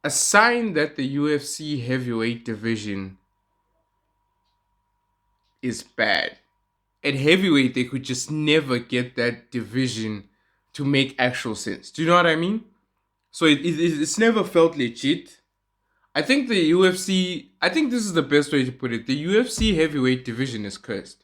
a sign that the UFC heavyweight division is bad. At heavyweight, they could just never get that division to make actual sense. Do you know what I mean? So it's never felt legit. I think the UFC, I think this is the best way to put it. The UFC heavyweight division is cursed.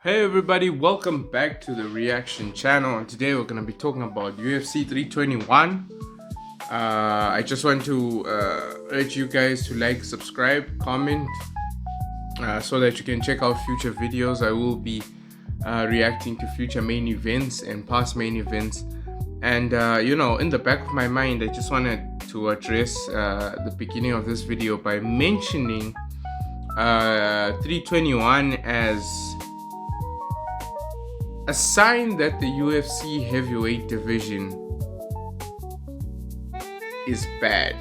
Hey everybody, welcome back to the reaction channel, and today we're going to be talking about UFC 321. I just want to urge you guys to like, subscribe, comment, so that you can check out future videos. I will be reacting to future main events and past main events. And in the back of my mind, I just wanted to address the beginning of this video by mentioning 321 as a sign that the UFC heavyweight division is bad.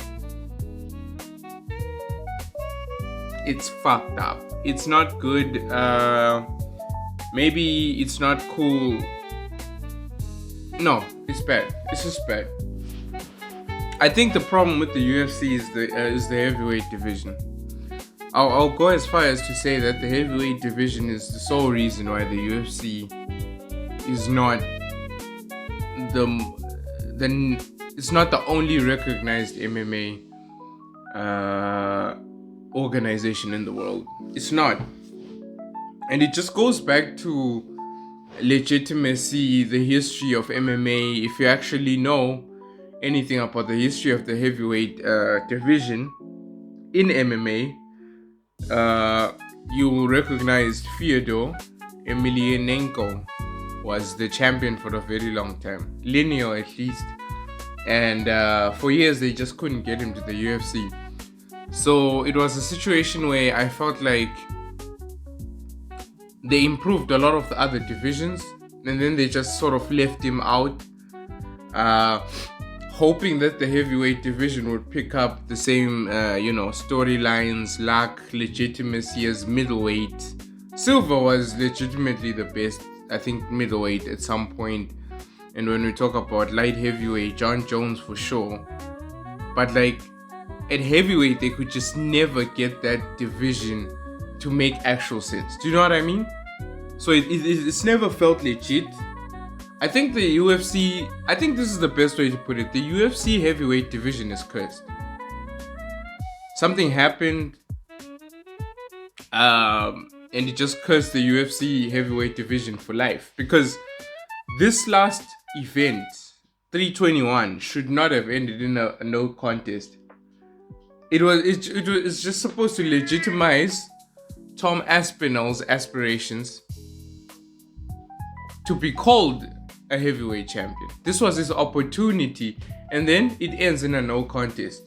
It's fucked up. It's not good. Maybe it's not cool. No, it's bad. It's just bad. I think the problem with the UFC is the heavyweight division. I'll go as far as to say that the heavyweight division is the sole reason why the UFC is not it's not the only recognized MMA organization in the world. It's not, and it just goes back to legitimacy, the history of MMA. If you actually know anything about the history of the heavyweight division in MMA, you will recognize Fyodor Emelianenko was the champion for a very long time, lineal at least, and for years they just couldn't get him to the UFC. So it was a situation where I felt like they improved a lot of the other divisions, and then they just sort of left him out, hoping that the heavyweight division would pick up the same storylines, luck, legitimacy as middleweight. Silver was legitimately the best, I think, middleweight at some point. And when we talk about light heavyweight, John Jones for sure. But like at heavyweight, they could just never get that division to make actual sense. Do you know what I mean? So it's never felt legit. I think the UFC, I think this is the best way to put it. The UFC heavyweight division is cursed. Something happened, and it just cursed the UFC heavyweight division for life. Because this last event, 321, should not have ended in a no contest. It's just supposed to legitimize Tom Aspinall's aspirations to be called a heavyweight champion. This was his opportunity, and then it ends in a no contest.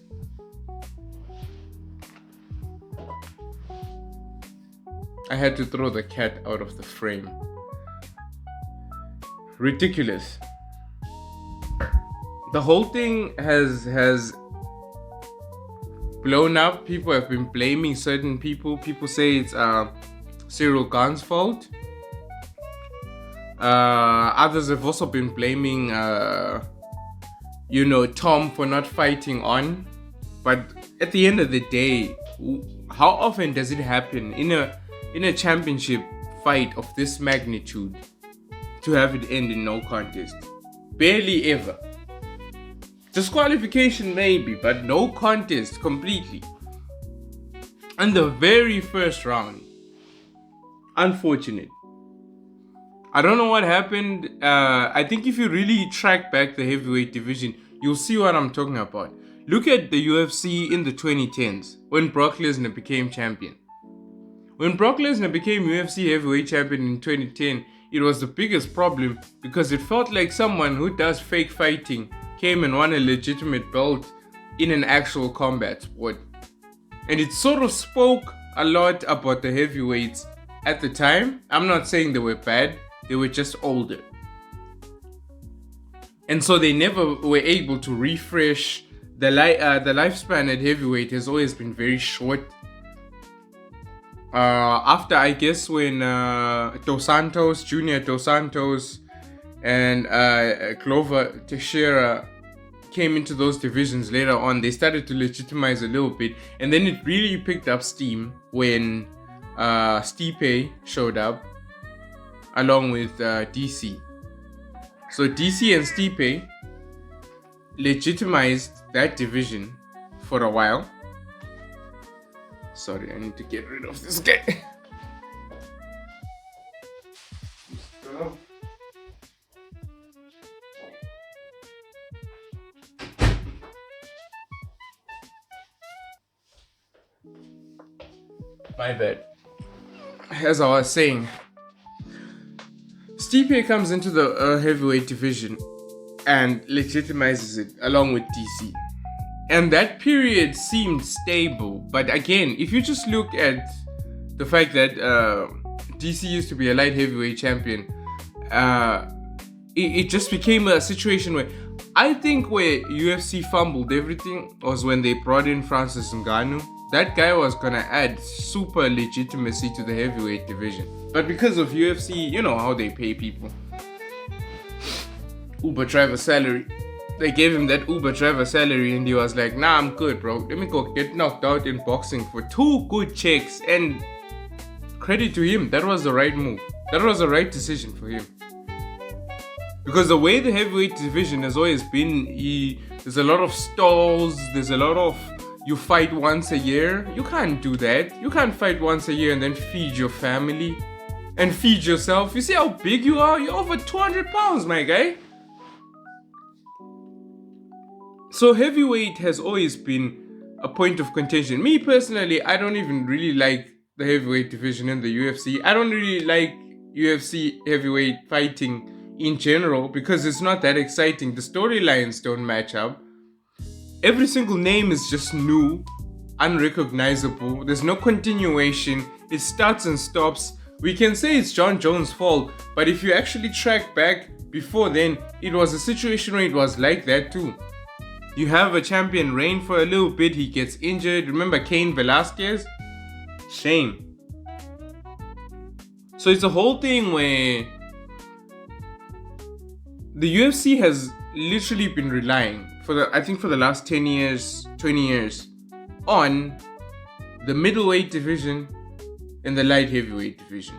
I had to throw the cat out of the frame. Ridiculous. The whole thing has blown up. People have been blaming certain people. People say it's Cyril Gahn's fault. Others have also been blaming Tom for not fighting on. But at the end of the day, how often does it happen in a championship fight of this magnitude to have it end in no contest? Barely ever. Disqualification maybe, but no contest completely. And the very first round. Unfortunate. I don't know what happened. I think if you really track back the heavyweight division, you'll see what I'm talking about. Look at the UFC in the 2010s when Brock Lesnar became champion. When Brock Lesnar became UFC heavyweight champion in 2010, it was the biggest problem because it felt like someone who does fake fighting came and won a legitimate belt in an actual combat sport. And it sort of spoke a lot about the heavyweights at the time. I'm not saying they were bad, they were just older. And so they never were able to refresh. The lifespan at heavyweight has always been very short. After, I guess, when Junior Dos Santos and Glover Teixeira came into those divisions later on, they started to legitimize a little bit, and then it really picked up steam when Stipe showed up along with DC. So DC and Stipe legitimized that division for a while. Sorry, I need to get rid of this guy. My bad. As I was saying, Stipe comes into the heavyweight division and legitimizes it along with DC. And that period seemed stable. But again, if you just look at the fact that DC used to be a light heavyweight champion, it just became a situation where I think where UFC fumbled everything was when they brought in Francis Ngannou. That guy was gonna add super legitimacy to the heavyweight division. But because of UFC, you know how they pay people. Uber driver salary. They gave him that Uber driver salary and he was like, nah, I'm good, bro. Let me go get knocked out in boxing for 2 good checks. And credit to him, that was the right move. That was the right decision for him. Because the way the heavyweight division has always been, there's a lot of stalls, there's a lot of, you fight once a year. You can't do that. You can't fight once a year and then feed your family and feed yourself. You see how big you are? You're over 200 pounds, my guy. So heavyweight has always been a point of contention. Me personally, I don't even really like the heavyweight division in the UFC. I don't really like UFC heavyweight fighting in general because it's not that exciting. The storylines don't match up. Every single name is just new, unrecognizable. There's no continuation. It starts and stops. We can say it's John Jones' fault, but if you actually track back before then, it was a situation where it was like that too. You have a champion reign for a little bit, he gets injured. Remember Cain Velasquez? Shame. So it's a whole thing where the UFC has literally been relying for the last 10 years, 20 years on the middleweight division and the light heavyweight division.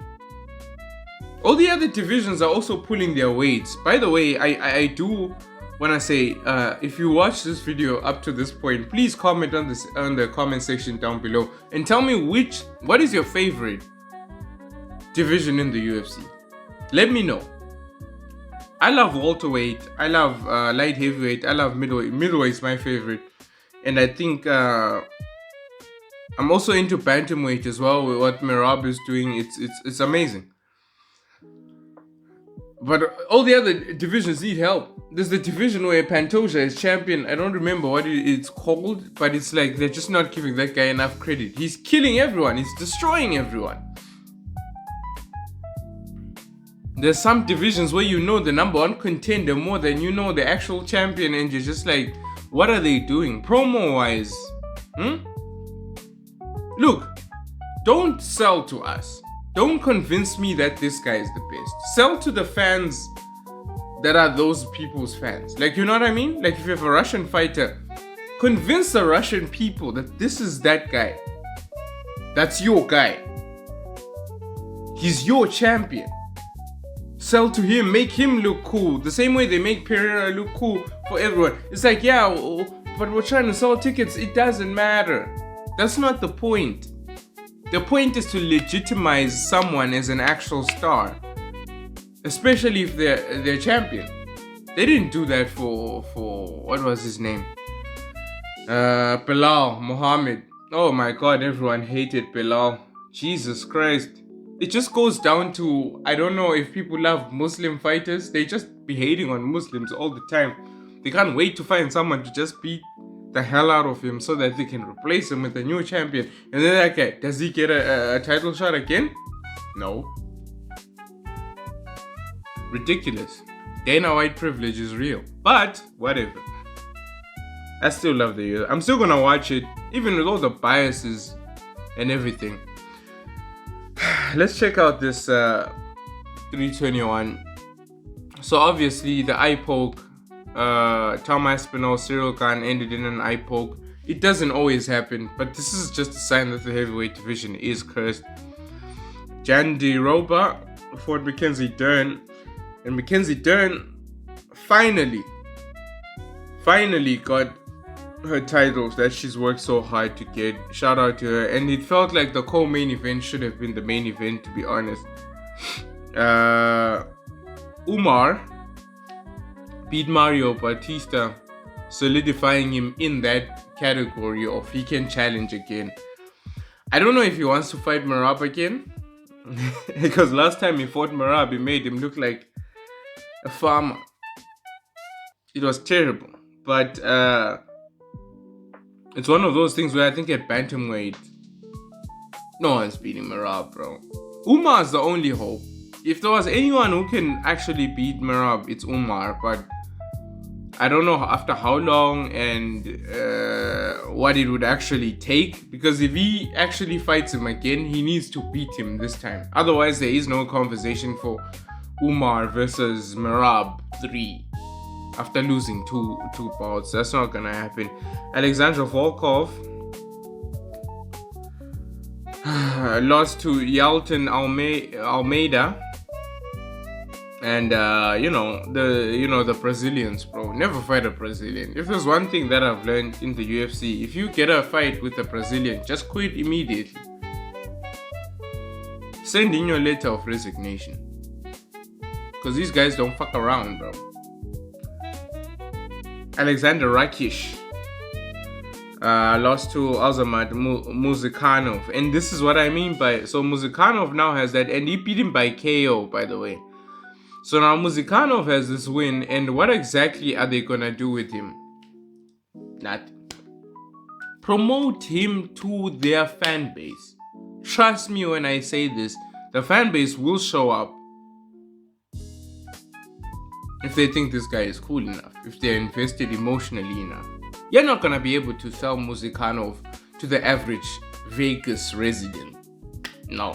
All the other divisions are also pulling their weights. By the way, I do want to say, if you watch this video up to this point, please comment on the comment section down below and tell me what is your favorite division in the UFC. Let me know. I love welterweight, I love light heavyweight, I love middleweight. Middleweight's my favorite. And I think I'm also into bantamweight as well, with what Merab is doing. It's amazing. But all the other divisions need help. There's the division where Pantoja is champion. I don't remember what it's called, but it's like they're just not giving that guy enough credit. He's killing everyone. He's destroying everyone. There's some divisions where you know the number one contender more than you know the actual champion, and you're just like, what are they doing promo-wise? Look, don't sell to us. Don't convince me that this guy is the best. Sell to the fans that are those people's fans. Like, you know what I mean? Like, if you have a Russian fighter, convince the Russian people that this is that guy. That's your guy. He's your champion. Sell to him, make him look cool. The same way they make Pereira look cool for everyone. It's like, yeah, but we're trying to sell tickets. It doesn't matter. That's not the point. The point is to legitimize someone as an actual star. Especially if they're champion. They didn't do that for what was his name? Bilal Muhammad. Oh my god, everyone hated Bilal. Jesus Christ. It just goes down to, I don't know if people love Muslim fighters. They just be hating on Muslims all the time. They can't wait to find someone to just beat the hell out of him so that they can replace him with a new champion. And then that guy, does he get a title shot again? No. Ridiculous. Dana White privilege is real. But, whatever. I still love the UFC. I'm still gonna watch it, even with all the biases and everything. Let's check out this 321. So obviously the eye poke, Tom Aspinall, Cyril Gane ended in an eye poke. It doesn't always happen, but this is just a sign that the heavyweight division is cursed. Jan De Roba fought Mackenzie Dern, and Mackenzie Dern finally got her titles that she's worked so hard to get. Shout out to her. And it felt like the co-main event should have been the main event, to be honest. Umar beat Mario Batista, solidifying him in that category of he can challenge again. I don't know if he wants to fight Merab again, because last time he fought Merab, he made him look like a farmer. It was terrible. But it's one of those things where I think at bantamweight, no one's beating Merab, bro. Umar's the only hope. If there was anyone who can actually beat Merab, it's Umar. But I don't know after how long and what it would actually take. Because if he actually fights him again, he needs to beat him this time. Otherwise, there is no conversation for Umar versus Merab 3. After losing two bouts. That's not gonna happen. Alexander Volkov lost to Yalton Almeida. And the Brazilians, bro. Never fight a Brazilian. If there's one thing that I've learned in the UFC, if you get a fight with a Brazilian, just quit immediately. Send in your letter of resignation. Because these guys don't fuck around, bro. Alexander Rakic lost to Azamat Muzikhanov. And this is what I mean by... So Muzikhanov now has that. And he beat him by KO, by the way. So now Muzikhanov has this win. And what exactly are they going to do with him? Nothing. Promote him to their fan base. Trust me when I say this. The fan base will show up. If they think this guy is cool enough, if they're invested emotionally enough. You're not gonna be able to sell Muzikhanov to the average Vegas resident. No.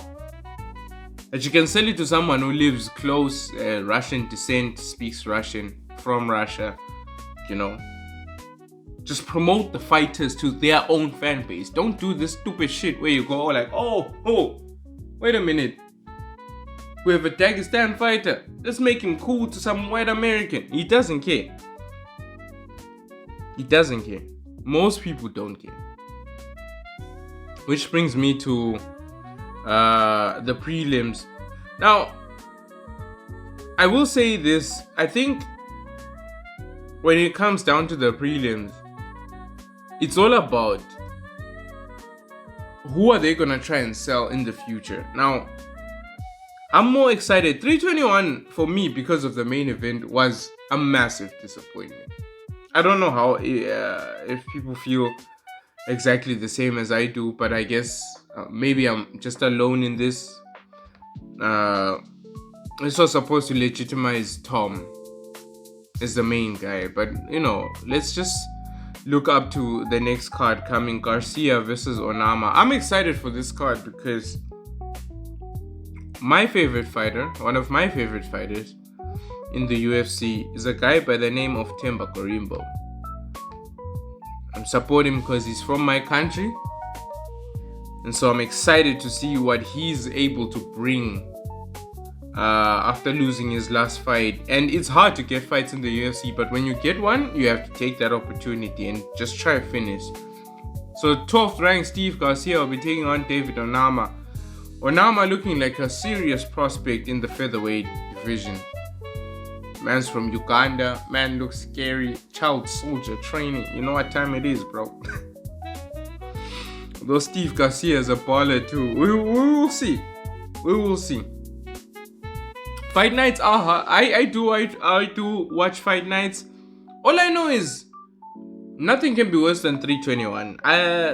But you can sell it to someone who lives close, Russian descent, speaks Russian, from Russia, Just promote the fighters to their own fan base. Don't do this stupid shit where you go like, oh, wait a minute. We have a Dagestan fighter. Let's make him cool to some white American. He doesn't care. He doesn't care. Most people don't care. Which brings me to the prelims. Now, I will say this. I think when it comes down to the prelims, it's all about who are they going to try and sell in the future. Now, I'm more excited. 321 for me because of the main event was a massive disappointment. I don't know how if people feel exactly the same as I do, but I guess maybe I'm just alone in this. This was supposed to legitimize Tom as the main guy, but let's just look up to the next card coming, Garcia versus Onama. I'm excited for this card because my favorite fighter, one of my favorite fighters in the UFC is a guy by the name of Themba Gorimbo. I'm supporting him because he's from my country. And so I'm excited to see what he's able to bring after losing his last fight. And it's hard to get fights in the UFC, but when you get one, you have to take that opportunity and just try to finish. So 12th ranked Steve Garcia will be taking on David Onama. Onama looking like a serious prospect in the featherweight division. Man's from Uganda. Man looks scary. Child soldier training. You know what time it is, bro. Though Steve Garcia is a baller too. We will see. We will see. Fight nights are hard. I do watch fight nights. All I know is nothing can be worse than 321.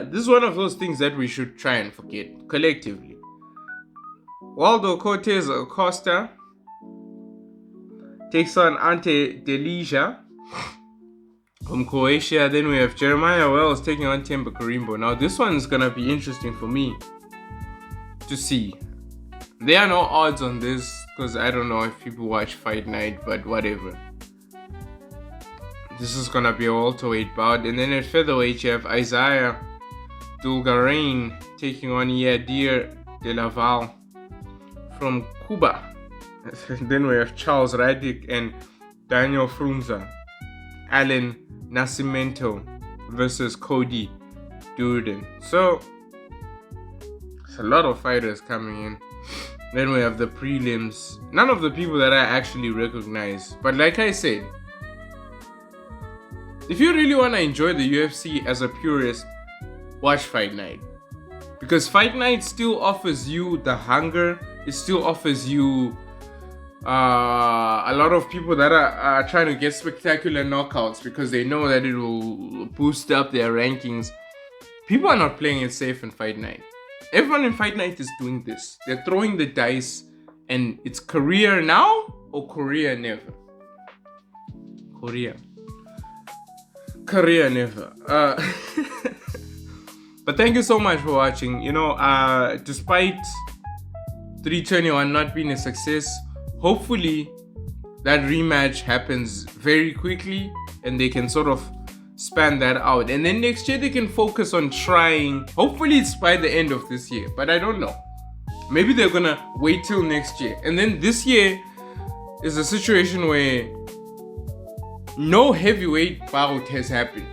This is one of those things that we should try and forget collectively. Waldo Cortez Acosta takes on Ante Delija from Croatia. Then we have Jeremiah Wells taking on Temba Karimbo. Now this one's gonna be interesting for me to see. There are no odds on this because I don't know if people watch Fight Night, but whatever. This is gonna be a welterweight bout. And then at featherweight you have Isaiah Dulgarain taking on Yadir De Laval from Cuba. Then we have Charles Radic and Daniel Frunza. Alan Nascimento versus Cody Durden. So it's a lot of fighters coming in. Then we have the prelims. None of the people that I actually recognize. But like I said, if you really want to enjoy the UFC as a purist, watch Fight Night. Because Fight Night still offers you the hunger. It still offers you a lot of people that are trying to get spectacular knockouts because they know that it will boost up their rankings. People are not playing it safe in Fight Night. Everyone in Fight Night is doing this. They're throwing the dice and it's career now or career never. Career never. But thank you so much for watching. You know, despite 321 not being a success, hopefully that rematch happens very quickly and they can sort of span that out. And then next year they can focus on trying. Hopefully it's by the end of this year, but I don't know. Maybe they're gonna wait till next year. And then this year is a situation where no heavyweight bout has happened.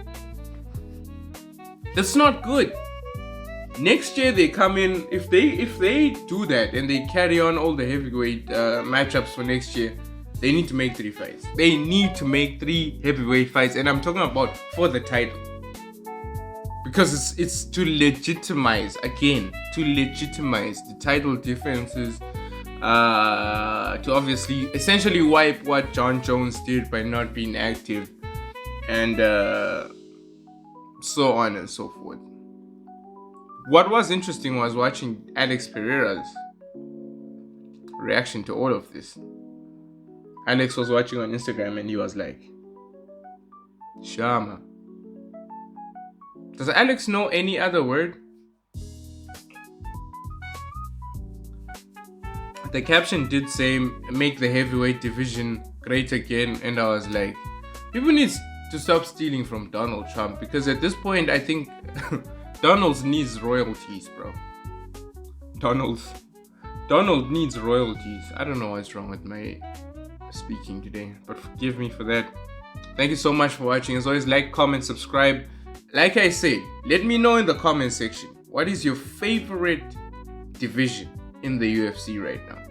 That's not good. Next year they come in, if they do that and they carry on all the heavyweight matchups for next year, they need to make 3 fights. They need to make 3 heavyweight fights, and I'm talking about for the title. Because it's to legitimize the title differences, to obviously essentially wipe what John Jones did by not being active, and so on and so forth. What was interesting was watching Alex Pereira's reaction to all of this. Alex was watching on Instagram and he was like, Shama. Does Alex know any other word? The caption did say, make the heavyweight division great again. And I was like, people need to stop stealing from Donald Trump. Because at this point, I think Donald needs royalties, bro. Donald needs royalties. I don't know what's wrong with my speaking today, but forgive me for that. Thank you so much for watching. As always, like, comment, subscribe. Like I said, let me know in the comment section, what is your favorite division in the UFC right now?